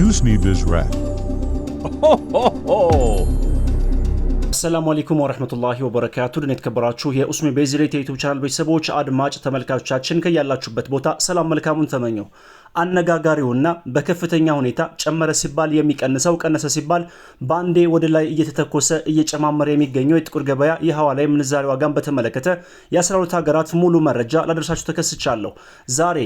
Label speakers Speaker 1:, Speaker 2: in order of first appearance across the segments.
Speaker 1: Use me this rat.
Speaker 2: السلام عليكم ورحمة الله وبركاته دنيت كبراتشو هي اسمي بيزريت يوتيوب channel ቤተሰቦች አድማጭ ተመልካቾቻችን ከያላችሁበት ቦታ ሰላም መልካሙን ተመኘው። አነጋጋሪውና በከፍተኛ ሁኔታ ጨመረ ሲባል የሚቀንሰው ቀነሰ ሲባል ባንዴ ወደ ላይ እየተተኮሰ እየጨማመረ የሚገኘው የጥቁር ገበያ የሐዋላ ምንዛሬ ዋጋን በተመለከተ የ12 ሀገራት ሙሉ መረጃ ላደርሳችሁ ተከስቻለሁ። ዛሬ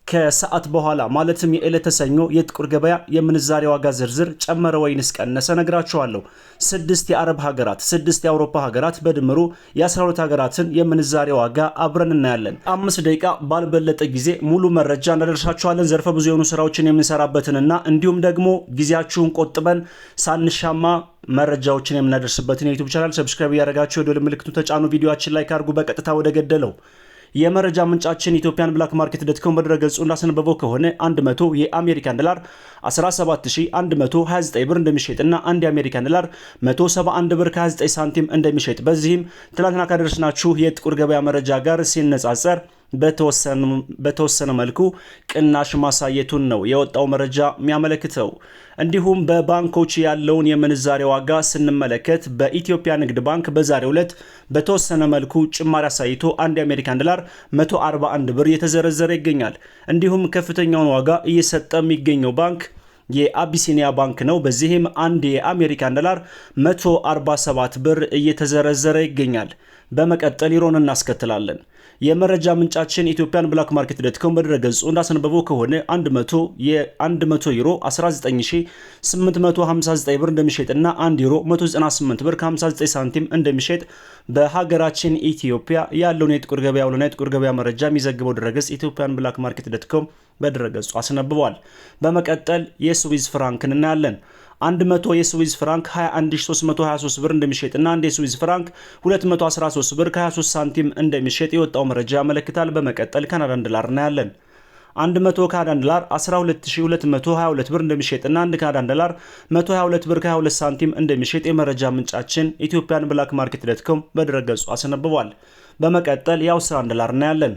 Speaker 2: ከሰዓት በኋላ ማለትም የዕለተ ሰኞ የጥቁር ገበያ የምንዛሬ ዋጋ ዝርዝር ጨመረ ወይንስ ቀነሰ ነግራችኋለሁ። 6 የአረብ ሀገራት 6 የአውሮፓ ሀገራት በድምሩ የ12 ሀገራትን የምንዛሬ ዋጋ አብረን እናያለን። 5 ደቂቃ ባልበለጠ ጊዜ ሙሉ መረጃ እናደርሳችኋለን። ዘርፈ ብዙ የሆኑ ስራዎችን የምንሰራበትንና እንዲሁም ደግሞ ጊዜያችሁን ቆጥበን ሳንሻማ መረጃዎችን የምናደርስበትን የዩቲዩብ ቻናል ሰብስክራይብ ያደረጋችሁ የደወል ምልክቱን ተጫኑ። ቪዲዮአችን ላይ ካርጉ በቀጥታ ወደ ገደለው የመረጃ ምንጫችን ኢትዮጵያን ብላክ ማርኬት ዶትኮም በድረገጹ እንዳስነበበው ከሆነ 100 የአሜሪካን ዶላር 17129 ብር እንደሚሸጥና 1 የአሜሪካን ዶላር 171 ብር ከ29 ሳንቲም እንደሚሸጥ በዚህም ትላንትና ካደረስናችሁ የጥቁር ገበያ መረጃ ጋር ሲነጻጸር በተወሰነ መልኩ ቅናሽ ማሳየቱን ነው የወጣው መረጃ የሚያመለክተው። እንዲሁም በባንኮች ያለውን የምንዛሬ ዋጋ ስንመለከት በኢትዮጵያ ንግድ ባንክ በዛሬው ዕለት በተወሰነ መልኩ ጭማሪ አሳይቶ 1 የአሜሪካን ዶላር 141 ብር እየተዘረዘረ ይገኛል። እንዲሁም ከፍተኛውን ዋጋ እየሰጠ የሚገኘው ባንክ የአቢሲኒያ ባንክ ነው። በዚህም 1 የአሜሪካን ዶላር 147 ብር እየተዘረዘረ ይገኛል። በመቀጠል ዩሮን እናስከትላለን። የመረጃ ምንጫችን ኢትዮጵያን ብላክ ማርኬት ዶትኮም በድረገጹ እንዳስነበበው ከሆነ 100 ዩሮ 19859 ብር እንደሚሸጥና 1 ዩሮ 198 ብር ከ59 ሳንቲም እንደሚሸጥ በሀገራችን ኢትዮጵያ ያለውን የጥቁር ገበያ ውሎና የጥቁር ገበያ መረጃ የሚዘግበው ድረገጽ ኢትዮጵያን ብላክ ማርኬት ዶትኮም በድረገጹ አስነብቧል። በመቀጠል የስዊዝ ፍራንክን እናያለን። 100 የስዊዝ ፍራንክ 21323 ብር እንደሚሸጥና 1 የስዊዝ ፍራንክ 213 ብር ከ23 ሳንቲም እንደሚሸጥ የወጣው መረጃ ያመለክታል። በመቀጠል ካናዳን ዶላር እናያለን። 100 ካናዳን ዶላር 12222 ብር እንደሚሸጥና 1 ካናዳን ዶላር 122 ብር ከ22 ሳንቲም እንደሚሸጥ የመረጃ ምንጫችን ኢትዮጵያን ብላክ ማርኬት ዶትኮም በድረገጹ አስነብቧል። በመቀጠል የአውስትራሊያን ዶላር እናያለን።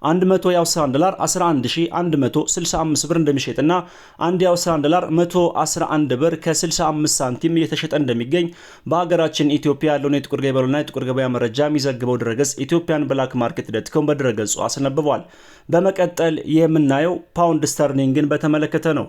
Speaker 2: 100 የአውስትራሊያን ዶላር 11165 ብር እንደሚሸጥና 1 የአውስትራሊያን ዶላር 111 ብር ከ65 ሳንቲም እየተሸጠ እንደሚገኝ በሀገራችን ኢትዮጵያ ያለውን የጥቁር ገበያና የጥቁር ገበያ መረጃ የሚዘግበው ድረገጽ ኢትዮጵያን ብላክ ማርኬት ዶትኮም በድረገጹ አስነብቧል። በመቀጠል የምናየው ፓውንድ ስተርሊንግን በተመለከተ ነው።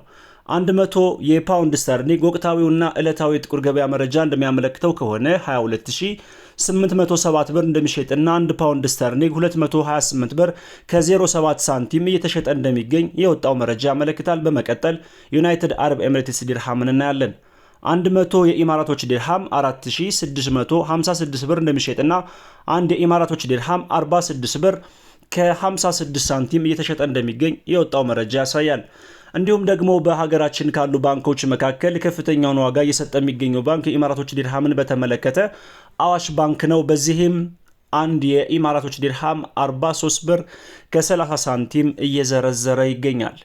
Speaker 2: 100 የፓውንድ ስተርሊንግ ወቅታዊውና ዕለታዊ የጥቁር ገበያ መረጃ እንደሚያመለክተው ከሆነ 22807 ብር እንደሚሸጥና 1 ፓውንድ ስተርሊንግ 228 ብር ከ07 ሳንቲም እየተሸጠ እንደሚገኝ የወጣው መረጃ ያመለክታል። በመቀጠል ዩናይትድ አረብ ኤሚሬትስ ዲርሃምን እናያለን። 100 የኢማራቶች ዲርሃም 4656 ብር እንደሚሸጥና 1 የኢማራቶች ዲርሃም 46 ብር ከ56 ሳንቲም እየተሸጠ እንደሚገኝ የወጣው መረጃ ያሳያል። እንዲሁም ደግሞ በሀገራችን ካሉ ባንኮች መካከል ከፍተኛውን ዋጋ እየሰጠ የሚገኘው ባንክ የኢማራቶች ዲርሃምን በተመለከተ አዋሽ ባንክ ነው። በዚህም 1 የኢማራቶች ዲርሃም 43 ብር ከ30 ሳንቲም እየዘረዘረ ይገኛል።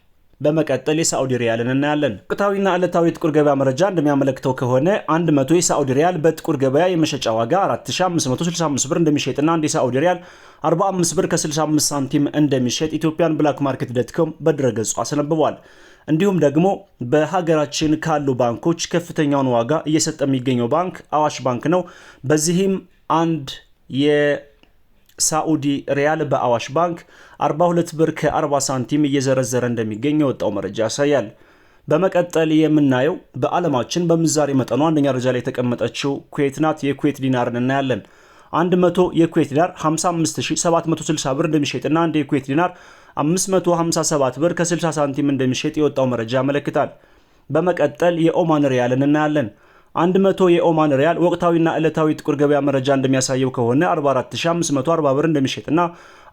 Speaker 2: በመቀጠል የሳዑዲ ሪያልን እናያለን። ወቅታዊና ዕለታዊ የጥቁር ገበያ መረጃ እንደሚያመለክተው ከሆነ 100 የሳዑዲ ሪያል በጥቁር ገበያ የመሸጫ ዋጋ 4565 ብር እንደሚሸጥና 1 የሳዑዲ ሪያል 45 ብር ከ65 ሳንቲም እንደሚሸጥ ኢትዮጵያን ብላክ ማርኬት ዶትኮም በድረገጹ አስነብቧል። እንዲሁም ደግሞ በሀገራችን ካሉ ባንኮች ከፍተኛውን ዋጋ እየሰጠ የሚገኘው ባንክ አዋሽ ባንክ ነው። በዚህም 1 የሳዑዲ ሪያል በአዋሽ ባንክ 42 ብር ከ40 ሳንቲም እየዘረዘረ እንደሚገኝ የወጣው መረጃ ያሳያል። በመቀጠል የምናየው በዓለማችን በምንዛሬ መጠኑ አንደኛ ደረጃ ላይ የተቀመጠችው ኩዌት ናት። የኩዌት ዲናርን እናያለን። 100 የኩዌት ዲናር 55760 ብር እንደሚሸጥና 1 የኩዌት ዲናር 557 ብር ከ60 ሳንቲም እንደሚሸጥ የወጣው መረጃ ያመለክታል። በመቀጠል የኦማን ሪያልን እናያለን። 100 የኦማን ሪያል ወቅታዊና ዕለታዊ ጥቁር ገበያ መረጃ እንደሚያሳየው ከሆነ 44540 ብር እንደሚሸጥና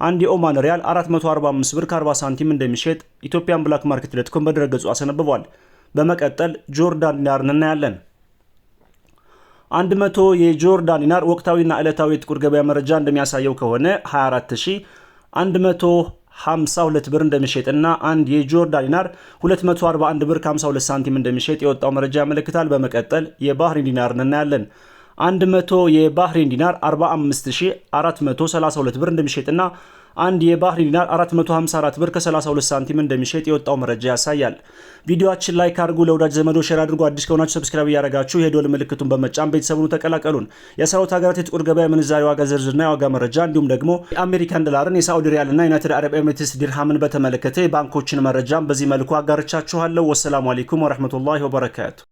Speaker 2: 1 የኦማን ሪያል 445 ብር ከ40 ሳንቲም እንደሚሸጥ ኢትዮጵያን ብላክ ማርኬት ዶትኮም በድረገጹ አስነብቧል። በመቀጠል ጆርዳን ዲናርን እናያለን። 100 የጆርዳን ዲናር ወቅታዊና ዕለታዊ የጥቁር ገበያ መረጃ እንደሚያሳየው ከሆነ 24152 ብር እንደሚሸጥና 1 የጆርዳን ዲናር 241 ብር ከ52 ሳንቲም እንደሚሸጥ የወጣው መረጃ ያመለክታል። በመቀጠል የባህሪን ዲናርን እናያለን። 100 የባህሪን ዲናር 45432 ብር እንደሚሸጥና አንድ የባህሪን ዲናር 454 ብር ከ32 ሳንቲም እንደሚሸጥ የወጣው መረጃ ያሳያል። ቪዲዮአችን ላይክ አድርጉ፣ ለወዳጅ ዘመዶ ሼር አድርጉ። አዲስ ከሆናችሁ ሰብስክራይብ እያደረጋችሁ የደወል ምልክቱን በመጫን ቤተሰቡን ተቀላቀሉን። የ12 ሀገራት የጥቁር ገበያ ምንዛሬ ዋጋ ዝርዝርና የዋጋ መረጃ እንዲሁም ደግሞ የአሜሪካን ዶላርን፣ የሳዑዲ ሪያልና ዩናይትድ አረብ ኤሚሬትስ ዲርሃምን በተመለከተ የባንኮችን መረጃም በዚህ መልኩ አጋርቻችኋለሁ። ወሰላሙ አለይኩም ወራህመቱላሂ ወበረካቱ።